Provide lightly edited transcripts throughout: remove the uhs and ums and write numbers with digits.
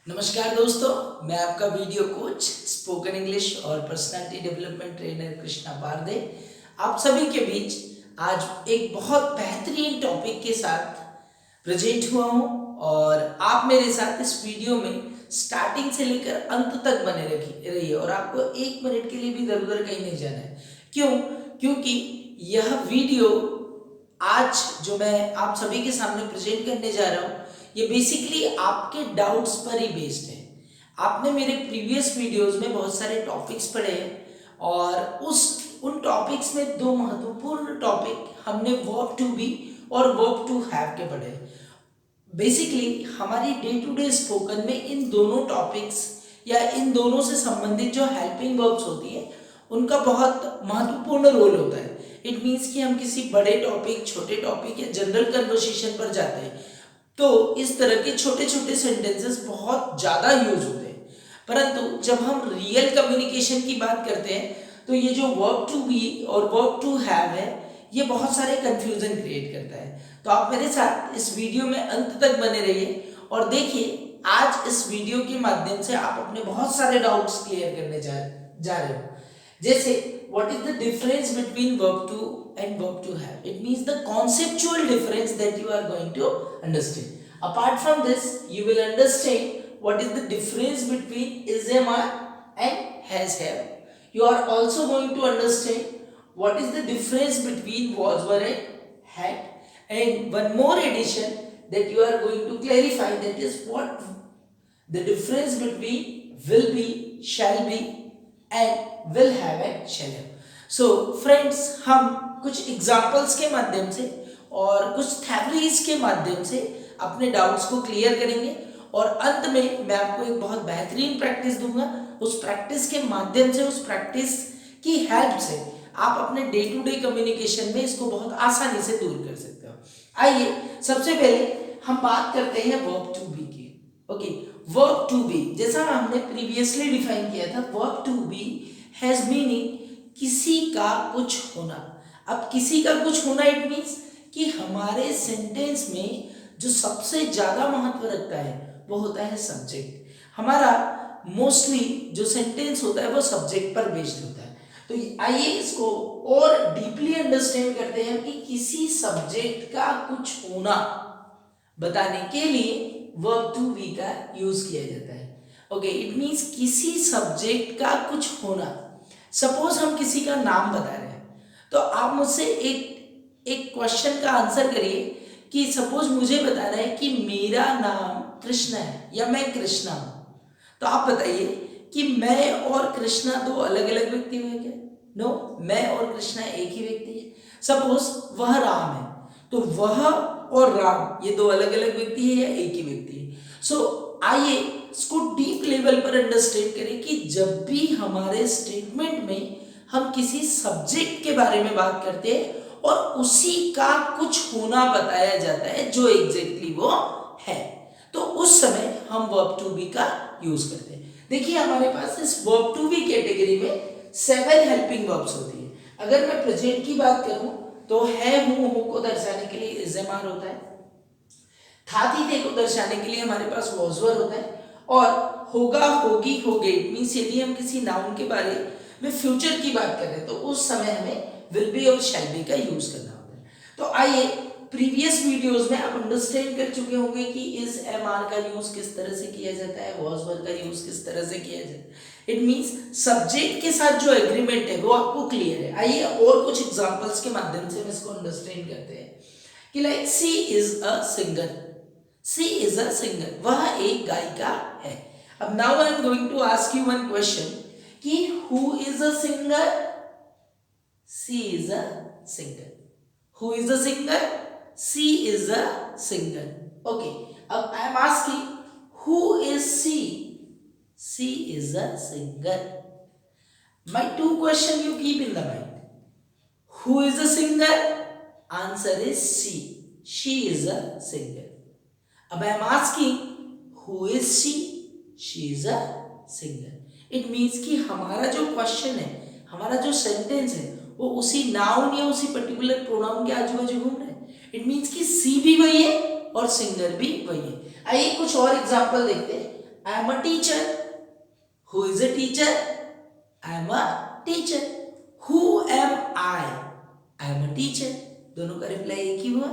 नमस्कार दोस्तों, मैं आपका वीडियो कोच, स्पोकन इंग्लिश और पर्सनालिटी डेवलपमेंट ट्रेनर कृष्णा पारदे आप सभी के बीच आज एक बहुत बेहतरीन टॉपिक के साथ प्रेजेंट हुआ हूँ और आप मेरे साथ इस वीडियो में स्टार्टिंग से लेकर अंत तक बने रहिए और आपको 1 मिनट के लिए भी इधर उधर कहीं नहीं जाना है। क्यों? क्योंकि यह वीडियो आज जो मैं आप सभी के सामने प्रेजेंट करने जा रहा हूँ ये बेसिकली आपके डाउट्स पर ही बेस्ड है। आपने मेरे प्रीवियस वीडियोस में बहुत सारे टॉपिक्स पढ़े हैं और उन टॉपिक्स में दो महत्वपूर्ण टॉपिक हमने वर्ब टू बी और वर्ब टू हैव के पढ़े। बेसिकली हमारी डे टू डे स्पोकन में इन दोनों टॉपिक्स या इन दोनों से संबंधित जो हेल्पिंग वर्ब्स होती है उनका बहुत महत्वपूर्ण रोल होता है। इट मीन्स कि हम किसी बड़े टॉपिक, छोटे टॉपिक या जनरल कन्वर्सेशन पर जाते हैं तो इस तरह के छोटे छोटे सेंटेंसेस बहुत ज़्यादा यूज होते हैं, परंतु जब हम रियल कम्युनिकेशन की बात करते हैं तो ये जो वर्ब टू बी और वर्ब टू हैव है ये बहुत सारे कंफ्यूजन क्रिएट करता है। तो आप मेरे साथ इस वीडियो में अंत तक बने रहिए और देखिए आज इस वीडियो के माध्यम से आप अपने बहुत सारे डाउट्स क्लियर करने जा रहे हो। जैसे what is the difference between verb to and verb to have? It means the conceptual difference that you are going to understand. Apart from this, you will understand what is the difference between is, am, are and has, have. You are also going to understand what is the difference between was, were and had. And one more addition that you are going to clarify, that is what the difference between will be, shall be and will have and shall have. So friends, हम कुछ examples के माध्यम से और कुछ theories के माध्यम से अपने डाउट्स को क्लियर करेंगे और अंत में मैं आपको एक बहुत बेहतरीन प्रैक्टिस दूंगा। उस प्रैक्टिस के माध्यम से, उस प्रैक्टिस की हेल्प से आप अपने डे टू डे कम्युनिकेशन में इसको बहुत आसानी से दूर कर सकते हो। आइए सबसे पहले हम बात करते हैं वर्ब टू बी की। ओके, वर्ब टू बी जैसा हमने प्रीवियसली डिफाइन किया था, verb to be has meaning किसी का कुछ होना। अब किसी का कुछ होना इट मीन्स कि हमारे सेंटेंस में जो सबसे ज्यादा महत्व रखता है वो होता है सब्जेक्ट। हमारा मोस्टली जो सेंटेंस होता है वो सब्जेक्ट पर बेस्ड होता है। तो आइए इसको और डीपली अंडरस्टैंड करते हैं कि किसी सब्जेक्ट का कुछ होना बताने के लिए वर्ब टू बी का यूज किया जाता है। ओके, इट मीन्स किसी सब्जेक्ट का कुछ होना। सपोज हम किसी का नाम बता रहे हैं तो आप मुझसे एक क्वेश्चन का आंसर करिए कि सपोज मुझे बताना है कि मेरा नाम कृष्णा है या मैं कृष्णा हूं, तो आप बताइए कि मैं और कृष्णा दो अलग अलग व्यक्ति हुए क्या? नो, मैं और कृष्णा एक ही व्यक्ति है। सपोज वह राम है तो वह और राम ये दो अलग अलग व्यक्ति है या एक ही व्यक्ति है? सो आइए इसको डीप लेवल पर अंडरस्टैंड करें कि जब भी हमारे स्टेटमेंट में हम किसी सब्जेक्ट के बारे में बात करते हैं और उसी का कुछ होना बताया जाता है जो एग्जैक्टली वो है, तो उस समय हम वर्ब टू बी का यूज करते हैं। देखिए हमारे पास इस वर्ब टू बी कैटेगरी में 7 हेल्पिंग वर्ब्स होती है। अगर मैं प्रेजेंट की बात करूं तो है, हूं को दर्शाने के लिए इज, एम, आर होता है। था, थी, थे को दर्शाने के लिए हमारे पास वॉज, वर होता है और होगा, होगी, होगे मींस यदि हम किसी नाउन के बारे में फ्यूचर की बात कर रहे हैं तो उस समय हमें विल बी और शैल बी का यूज करना होता है। तो आइए प्रीवियस वीडियोस में आप अंडरस्टैंड कर चुके होंगे कि इज, एम, आर का यूज किस तरह से किया जाता है, वॉज, वर का यूज किस तरह से किया जाता है। इट मींस सब्जेक्ट के साथ जो एग्रीमेंट है वो आपको क्लियर है। आइए और कुछ एग्जांपल्स के माध्यम से हम इसको अंडरस्टैंड करते हैं कि like she is a singer. She is a singer, वह एक गायिका है। अब now I am going to ask you one question कि who is a singer? She is a singer. Who is a singer? She is a singer. Okay, अब I am asking who is she? She is a singer. My two question you keep in the mind. Who is a singer? Answer is she. She is a singer. अब I am asking who is she? She is a singer. It means कि हमारा जो question है, हमारा जो sentence है वो उसी नाउन या उसी पर्टिकुलर प्रोनाउन के आजू बाजू घूम रहे हैं। इट मीन्स कि सी भी वही है और सिंगर भी वही है। आइए कुछ और एग्जाम्पल देखते हैं। I am a teacher. Who is a teacher? I am a teacher. Who am I am a teacher. दोनों का रिप्लाई एक ही हुआ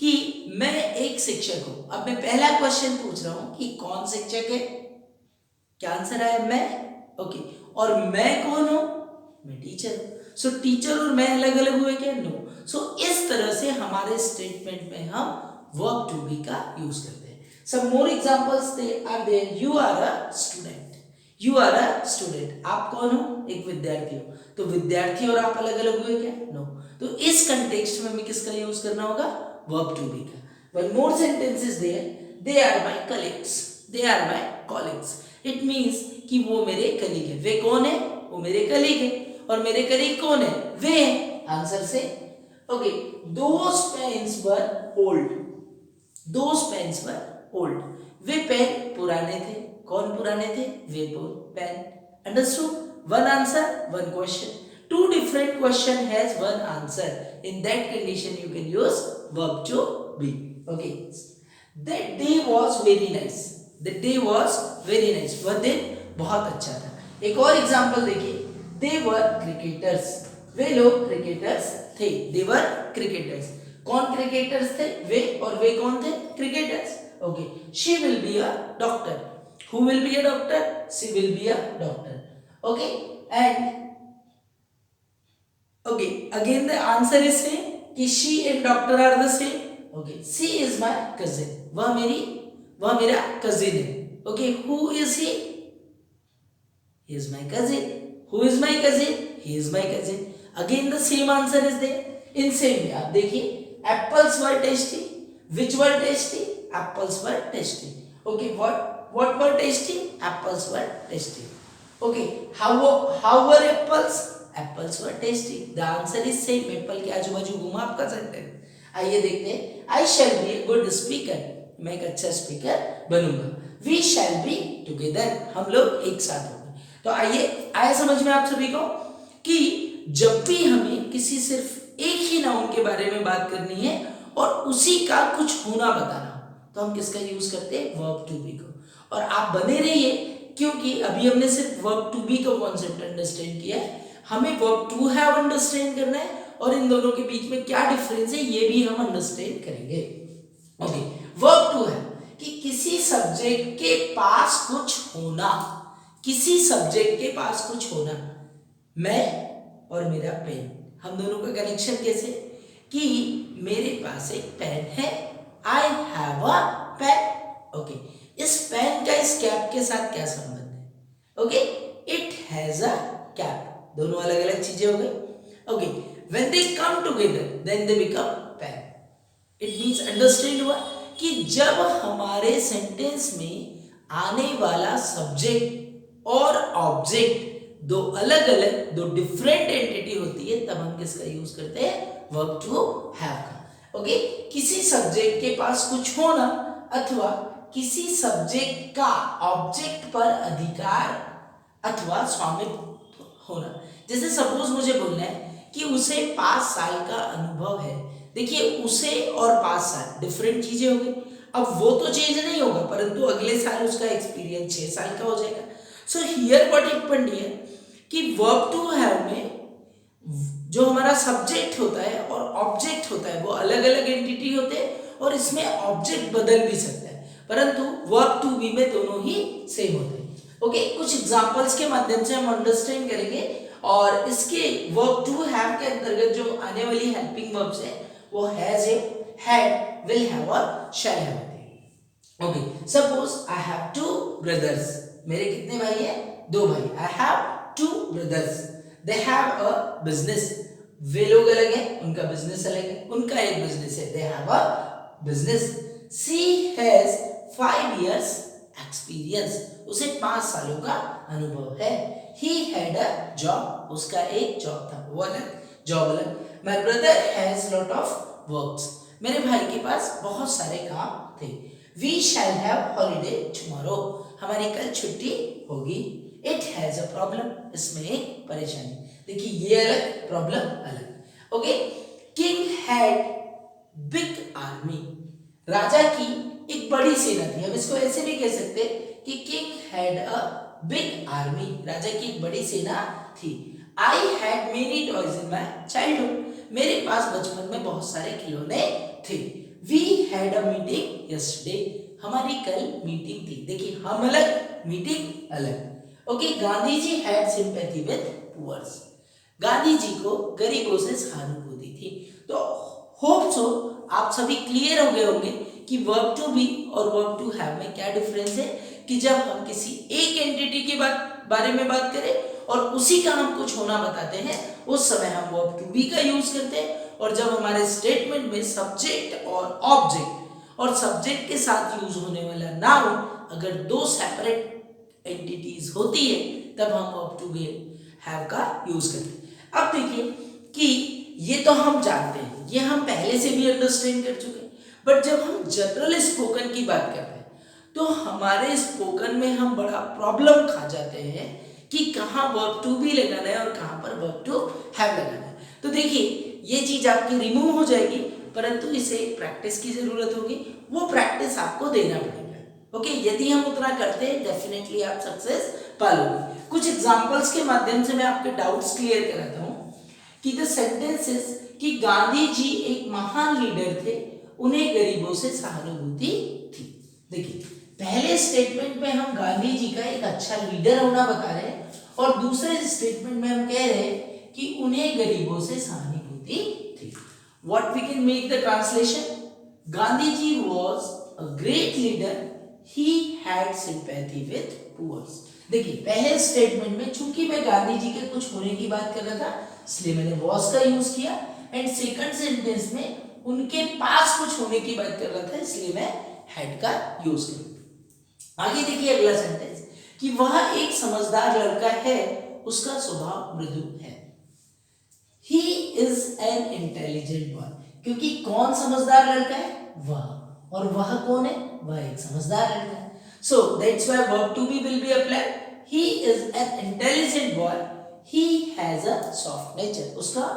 कि मैं एक शिक्षक हूं। अब मैं पहला क्वेश्चन पूछ रहा हूं कि कौन शिक्षक है? क्या आंसर आया? मैं। ओके, और मैं कौन हूं? मैं टीचर हूं। सो टीचर और मैं अलग अलग हुए क्या? नो। सो इस तरह से हमारे स्टेटमेंट में हम वर्ब टू बी का यूज करते हैं। Some more examples they are there. You are a student. You are a student. आप कौन हो? एक विद्यार्थी हो। तो विद्यार्थी और आप अलग अलग हुए क्या? नो। तो इस कंटेक्स्ट में हमें किसका यूज करना होगा? वर्ब टू बी का। One more sentence is there, they are my colleagues. They are my colleagues. It means कि वो मेरे कलीग है। वे कौन है? वो मेरे कलीग है। और मेरे कलीग कौन है? वे हैं। आंसर से okay, those pens were old. Those pens were old. वे पेन पुराने थे। कौन पुराने थे? वे पेन। Understood? One answer, one question. Two different question has one answer. In that condition, you can use verb to be. Okay. That day was very nice. That day was very nice. वह दिन बहुत अच्छा था। एक और example देखिए। They were cricketers. वे लोग cricketers थे। They were cricketers. कौन क्रिकेटर्स थे? वे। और वे कौन थे? Cricketers. Okay. She will be a doctor. Who will be a doctor? She will be a doctor. Okay. And okay, again the answer is same कि she and doctor are the same. Okay, she is my cousin. वह मेरा cousin है. Okay, who is he? He is my cousin. Who is my cousin? He is my cousin. Again the same answer is there. In same way आप देखिए, apples were tasty. Which were tasty? Apples were tasty. Okay, what were tasty? Apples were tasty. Okay, how were apples? Apples were tasty. The answer is same. Apple के आजू बाजू घुमा आपका sentence. आइए देखते हैं। I shall be a good speaker. मैं एक अच्छा स्पीकर बनूंगा। We shall be together. हम लोग एक साथ होंगे। तो आइए, आया समझ में आप सभी को कि जब भी हमें किसी सिर्फ एक ही नाउन के बारे में बात करनी है और उसी का कुछ होना बताना हो, तो हम किसका यूज करते हैं? वर्ब टू बी को। और आप बने रहिए, क्योंकि अभी हमने सिर्फ वर्ब टू बी का कॉन्सेप्ट अंडरस्टैंड किया है। हमें वर्ब टू हैव अंडरस्टैंड करना है और इन दोनों के बीच में क्या डिफरेंस है ये भी हम अंडरस्टैंड करेंगे। ओके, वर्ब टू है कि किसी सब्जेक्ट के पास कुछ होना। किसी सब्जेक्ट के पास कुछ होना। मैं और मेरा पेन, हम दोनों का कनेक्शन कैसे? कि मेरे पास एक पेन है। I have a pen. Okay, इस पेन का इस कैप के साथ क्या संबंध है? Okay, it has a cap. दोनों अलग अलग चीजें हो गई। Okay, when they come together then they become pen. It means understand हुआ कि जब हमारे सेंटेंस में आने वाला सब्जेक्ट और ऑब्जेक्ट दो अलग अलग, दो डिफरेंट एंटिटी होती है, तब हम किसका यूज करते हैं? वर्ब टू हैव का। ओके, किसी सब्जेक्ट के पास कुछ होना अथवा किसी सब्जेक्ट का ऑब्जेक्ट पर अधिकार अथवा स्वामित्व होना। जैसे सपोज मुझे बोलना है कि उसे 5 साल का अनुभव है। देखिए, उसे और 5 साल डिफरेंट चीजें हो गई। अब वो तो चेंज नहीं होगा, परंतु अगले साल उसका एक्सपीरियंस 6 साल का हो जाएगा। So here what happened here कि वर्ब टू हैव में जो हमारा सब्जेक्ट होता है और ऑब्जेक्ट होता है वो अलग अलग एंटिटी होते हैं और इसमें ऑब्जेक्ट बदल भी सकता है, परंतु वर्ब टू बी में दोनों ही सेम होते हैं। ओके, कुछ एग्जांपल्स के माध्यम से हम अंडरस्टैंड करेंगे और इसके वर्ब टू हैव के अंतर्गत जो आने वाली हेल्पिंग वर्ब्स है वो हैज है, हैड, विल हैव और शैल हैव होती है। Okay, suppose I have 2 brothers. मेरे कितने भाई हैं? 2 भाई। I have 2 brothers. They have a business. वे लोग अलग हैं, उनका बिजनेस अलग है। उनका एक बिजनेस है, they have a business. She has 5 years experience. उसे 5 सालों का अनुभव है। He had a job. उसका एक जॉब था, वो अलग, जॉब अलग। My brother has lot of works. मेरे भाई के पास बहुत सारे काम थे। We shall have holiday tomorrow. हमारी कल छुट्टी होगी। It has a problem. इसमें एक परेशानी। देखिए, ये अलग, प्रॉब्लम अलग। Okay, king had big army. राजा की एक बड़ी सेना थी। हम इसको ऐसे भी कह सकते हैं कि king had a big army, राजा की एक बड़ी सेना थी। I had many toys in my childhood, मेरे पास बचपन में बहुत सारे खिलौने थे। We had a meeting yesterday, हमारी कल मीटिंग थी। देखिए हम अलग, मीटिंग अलग। Okay, Gandhi ji had sympathy with poors, Gandhi ji को गरीबों से सहानुभूति थी। तो होप सो आप सभी क्लियर हो गए होंगे कि वर्ब टू बी और वर्ब टू हैव में क्या डिफरेंस है। कि जब हम किसी एक एंटिटी के बारे में बात करें और उसी का हम कुछ होना बताते हैं, उस समय हम वर्ब टू बी का यूज करते हैं। और जब हमारे स्टेटमेंट में सब्जेक्ट और ऑब्जेक्ट और सब्जेक्ट के साथ यूज होने वाला नाउन अगर दो सेपरेट एंटिटीज होती है, तब हम वर्ब टू बी हैव का यूज करते हैं। अब देखिए कि ये तो हम जानते हैं, ये हम पहले से भी अंडरस्टैंड कर चुके हैं। बट जब हम जनरल स्पोकन की बात करते हैं तो हमारे स्पोकन में हम बड़ा प्रॉब्लम खा जाते हैं कि कहाँ वर्ब टू बी लगाना है और कहाँ पर वर्ब टू हैव लगाना है। तो देखिए ये चीज आपकी रिमूव हो जाएगी, परंतु इसे प्रैक्टिस की जरूरत होगी, वो प्रैक्टिस आपको देना पड़ेगा। ओके, यदि हम उतना करते हैं डेफिनेटली आप सक्सेस पालोगे। कुछ एग्जांपल्स के माध्यम से मैं आपके डाउट्स क्लियर कराता हूँ कि द सेंटेंसेस कि गांधी जी एक महान लीडर थे, उन्हें गरीबों से सहानुभूति थी। देखिए पहले स्टेटमेंट में हम गांधी जी का एक अच्छा लीडर होना बता रहे हैं और दूसरे स्टेटमेंट में हम कह रहे हैं कि उन्हें गरीबों से सहानुभूति थी। What we can make the translation, Gandhi ji was a great leader, he had sympathy with poors. देखिए पहले स्टेटमेंट में चूंकि मैं गांधी जी के कुछ होने की बात कर रहा था इसलिए मैंने वॉज का यूज किया, एंड सेकंड सेंटेंस में उनके पास कुछ होने की बात कर रहा था इसलिए मैं हैड का यूज किया। आगे देखिए अगला सेंटेंस कि वह एक समझदार लड़का है, उसका स्वभाव मृदु है। He is an intelligent boy, क्योंकि कौन समझदार लड़का है, वह, और वह कौन है, वह एक समझदार लड़का है। So that's why verb to be will be applied. He is an intelligent boy. He has a soft nature. उसका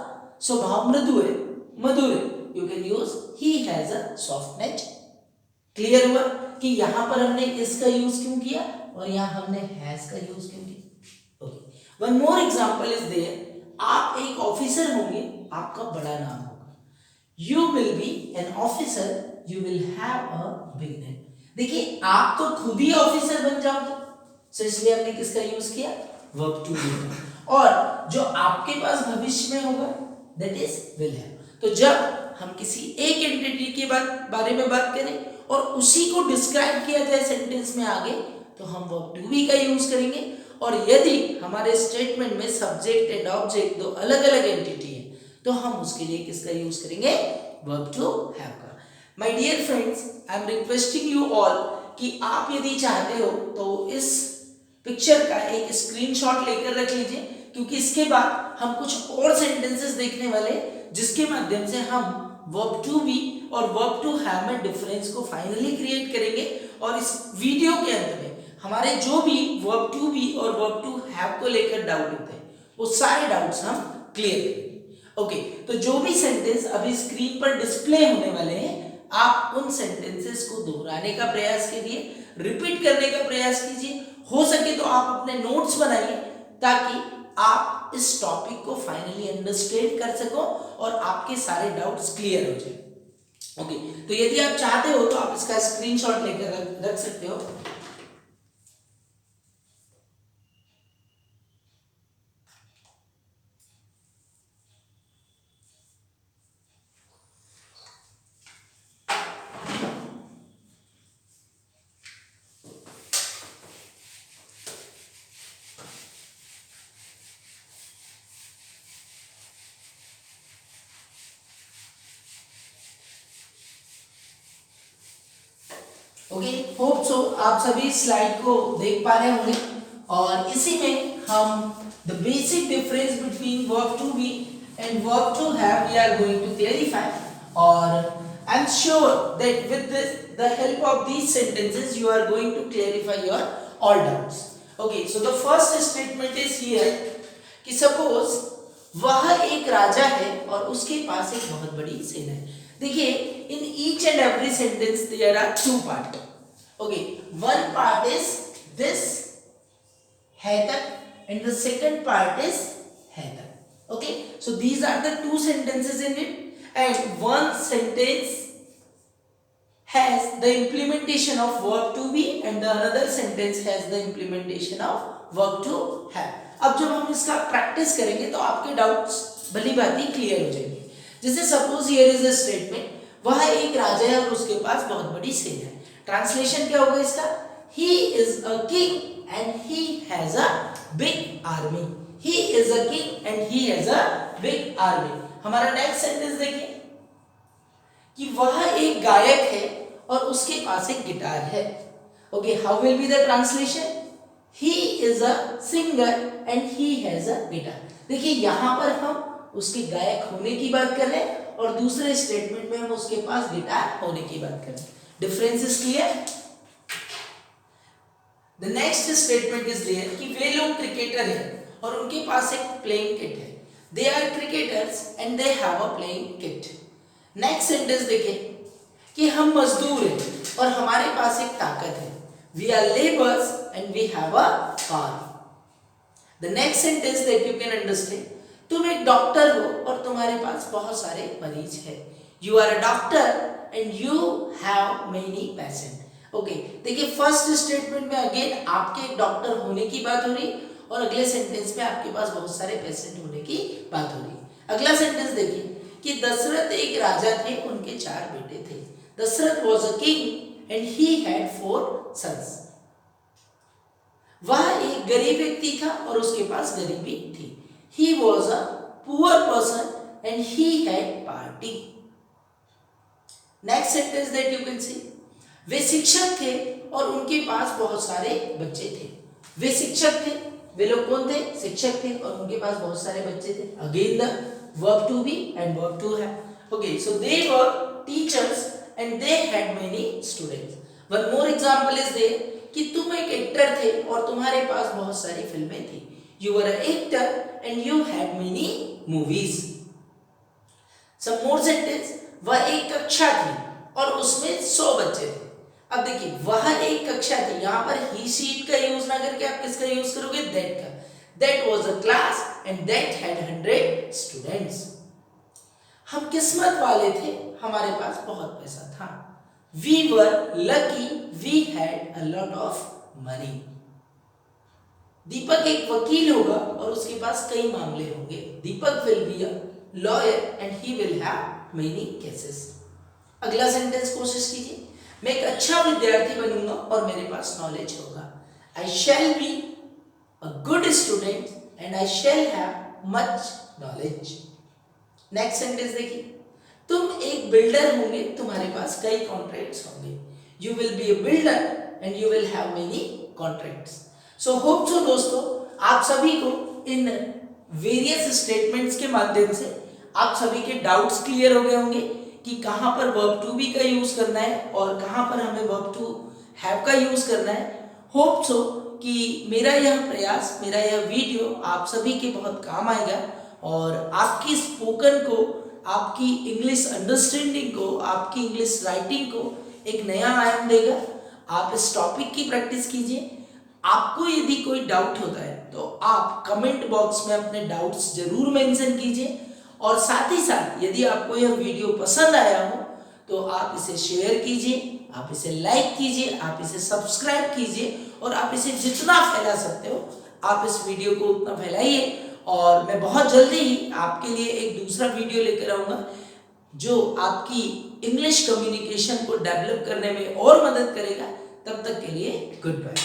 स्वभाव मृदु है, मधुर है। You can use he has a soft nature. Clear हुआ कि यहां पर हमने इसका यूज क्यों किया और यहां हमने हैज का यूज क्यों किया। Okay, one more example is there. आप एक ऑफिसर होंगे, आपका बड़ा नाम होगा, you will be an officer, you will have a big name. देखिए आप तो खुद ही ऑफिसर बन जाओगे, सो इसलिए हमने किसका यूज किया, वर्ब टू बी। और जो आपके पास भविष्य में होगा दैट इज विल हैव। तो जब हम किसी एक एंटिटी के बारे में बात करें और उसी को डिस्क्राइब किया जाए सेंटेंस में आगे, तो हम वर्ब टू बी का यूज करेंगे। और यदि हमारे स्टेटमेंट में सब्जेक्ट एंड ऑब्जेक्ट दो अलग अलग एंटिटी है, तो हम उसके लिए किसका यूज करेंगे, वर्ब टू हैव का। My dear friends, I am requesting you all कि आप यदि चाहते हो तो इस पिक्चर का एक स्क्रीनशॉट लेकर रख लीजिए, क्योंकि इसके बाद हम कुछ और सेंटेंसेस देखने वाले जिसके माध्यम से हम वर्ब टू बी और वर्ब टू हैव में डिफरेंस को फाइनली क्रिएट करेंगे। और इस वीडियो के अंत में हमारे जो भी वर्ब टू बी और वर्ब टू हैव को लेकर डाउट होते हैं वो सारे डाउट्स हम क्लियर करेंगे। ओके, तो जो भी सेंटेंस अभी स्क्रीन पर डिस्प्ले होने वाले हैं, आप उन सेंटेंसेस को दोहराने का प्रयास कीजिए, रिपीट करने का प्रयास कीजिए। हो सके तो आप अपने नोट्स बनाइए ताकि आप इस टॉपिक को फाइनली अंडरस्टैंड कर सको और आपके सारे डाउट्स क्लियर हो जाए। ओके, तो यदि आप चाहते हो तो आप इसका स्क्रीनशॉट लेकर रख सकते हो। ओके, होप सो आप सभी स्लाइड को देख पा रहे होंगे और इसी में हम the basic difference between verb to be and verb to have we are going to clarify. और I am sure that with the help of these sentences you are going to clarify your all doubts. Okay, so the first statement is here कि suppose वह एक राजा है और उसके पास एक बहुत बड़ी सेना है। देखिए in each and every sentence there are two parts. Okay, one part is this Hatak, and the second part is Hatak. Okay, so these are the two sentences in it, and one sentence has the implementation of verb to be and the another sentence has the implementation of verb to have. अब जब हम इसका practice करेंगे तो आपके doubts भली भांति clear हो जाएंगे। जैसे suppose here is a statement, वह एक राजा है और उसके पास बहुत बड़ी सेना है। ट्रांसलेशन क्या होगा इसका? He is a king and he has a big army. He is a king and he has a big army. हमारा नेक्स्ट सेंटेंस देखिए कि वह एक गायक है और उसके पास एक गिटार है। Okay, how will be the translation? He is a singer and he has a guitar. देखिए यहां पर हम उसके गायक होने की बात कर रहे हैं और दूसरे स्टेटमेंट में हम उसके पास गिटार होने की बात कर रहे हैं। Difference is clear? The next statement is there कि वे लोग क्रिकेटर हैं और उनके पास एक प्लेइंग किट है। They are cricketers and they have a playing kit. Next sentence देखिए कि हम मजदूर हैं और हमारे पास एक ताकत है। We are labours and we have a power. The next sentence that you can understand, तुम एक डॉक्टर हो और तुम्हारे पास बहुत सारे मरीज हैं। You are a doctor and you have many patient. Okay, देखिए फर्स्ट स्टेटमेंट में अगेन आपके एक डॉक्टर होने की बात हो रही और अगले सेंटेंस में आपके पास बहुत सारे पेशेंट होने की बात हो रही। अगला सेंटेंस देखिए कि दशरथ एक राजा थे, उनके 4 बेटे थे। Dasharath was a king and he had 4 sons. वह एक गरीब व्यक्ति था और उसके पास गरीबी थी। He was a poor person and he had party. Next sentence that you can see, वे शिक्षक थे और उनके पास बहुत सारे बच्चे थे। वे शिक्षक थे, वे लोग कौन थे? शिक्षक थे और उनके पास बहुत सारे बच्चे थे। Again the verb to be and verb to have. Okay, so they were teachers and they had many students. One more example is there कि तुम एक एक्टर थे और तुम्हारे पास बहुत सारी फिल्में थी। You were an actor and you had many movies. Some more sentence, वह एक कक्षा थी और उसमें 100 बच्चे थे। अब देखिए वह एक कक्षा थी, यहाँ पर ही शीट का यूज ना करके आप किसका यूज करोगे? दैट का। That was a class and that had 100 students. हम किस्मत वाले थे, हमारे पास बहुत पैसा था। We were lucky, we had a lot of money. दीपक एक वकील होगा और उसके पास कई मामले होंगे। Deepak will be a lawyer and he will have many cases. अगला सेंटेंस कोशिश कीजिए, मैं एक अच्छा विद्यार्थी बनूंगा और मेरे पास नॉलेज होगा। I shall be a good student and I shall have much knowledge. Next sentence देखिए, तुम एक बिल्डर होंगे, तुम्हारे पास कई कॉन्ट्रैक्ट्स होंगे। You will be a builder and you will have many contracts. So hope so दोस्तों आप सभी को इन वेरियस स्टेटमेंट्स के माध्यम से आप सभी के डाउट्स क्लियर हो गए होंगे कि कहां पर वर्ब टू बी का यूज करना है और कहां पर हमें वर्ब टू हैव का यूज करना है। होप सो कि मेरा यह प्रयास, मेरा यह वीडियो आप सभी के बहुत काम आएगा और आपकी स्पोकन को, आपकी इंग्लिश अंडरस्टैंडिंग को, आपकी इंग्लिश राइटिंग को एक नया आयाम देगा। आप इस टॉपिक की प्रैक्टिस कीजिए। आपको यदि कोई डाउट होता है तो आप कमेंट बॉक्स में अपने डाउट्स जरूर मेंशन कीजिए और साथ ही साथ यदि आपको यह वीडियो पसंद आया हो तो आप इसे शेयर कीजिए, आप इसे लाइक कीजिए, आप इसे सब्सक्राइब कीजिए और आप इसे जितना फैला सकते हो आप इस वीडियो को उतना फैलाइए। और मैं बहुत जल्दी ही आपके लिए एक दूसरा वीडियो लेकर आऊँगा जो आपकी इंग्लिश कम्युनिकेशन को डेवलप करने में और मदद करेगा। तब तक के लिए गुड बाय।